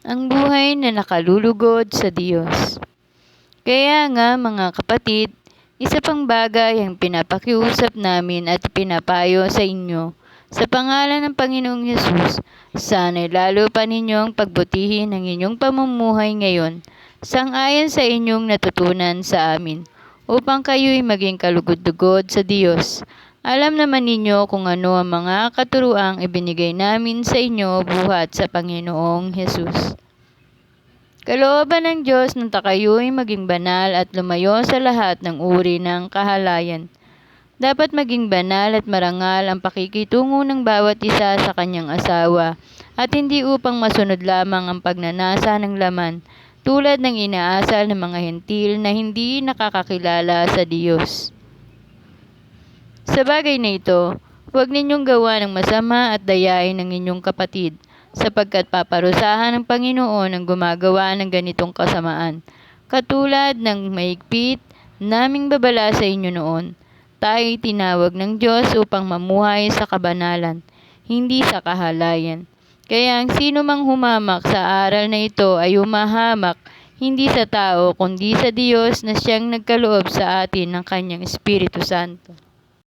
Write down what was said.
ang buhay na nakalulugod sa Diyos. Kaya nga mga kapatid, isa pang bagay ang pinapakiusap namin at pinapayo sa inyo sa pangalan ng Panginoong Hesus, sana'y lalo pa ninyong pagbutihin ang inyong pamumuhay ngayon, sang-ayon sa inyong natutunan sa amin, upang kayo'y maging kalugod-lugod sa Diyos. Alam naman ninyo kung ano ang mga katuruang ibinigay namin sa inyo buhat sa Panginoong Hesus. Kalooban ng Diyos na kayo'y maging banal at lumayo sa lahat ng uri ng kahalayan. Dapat maging banal at marangal ang pakikitungo ng bawat isa sa kanyang asawa, at hindi upang masunod lamang ang pagnanasa ng laman, tulad ng inaasal ng mga hentil na hindi nakakakilala sa Diyos. Sa bagay na ito, huwag ninyong gawa ng masama at dayain ng inyong kapatid, sapagkat paparusahan ng Panginoon ang gumagawa ng ganitong kasamaan. Katulad ng mahigpit naming babala sa inyo noon, tayo'y tinawag ng Diyos upang mamuhay sa kabanalan, hindi sa kahalayan. Kaya ang sino mang humamak sa aral na ito ay humahamak hindi sa tao kundi sa Diyos na siyang nagkaloob sa atin ng kanyang Espiritu Santo.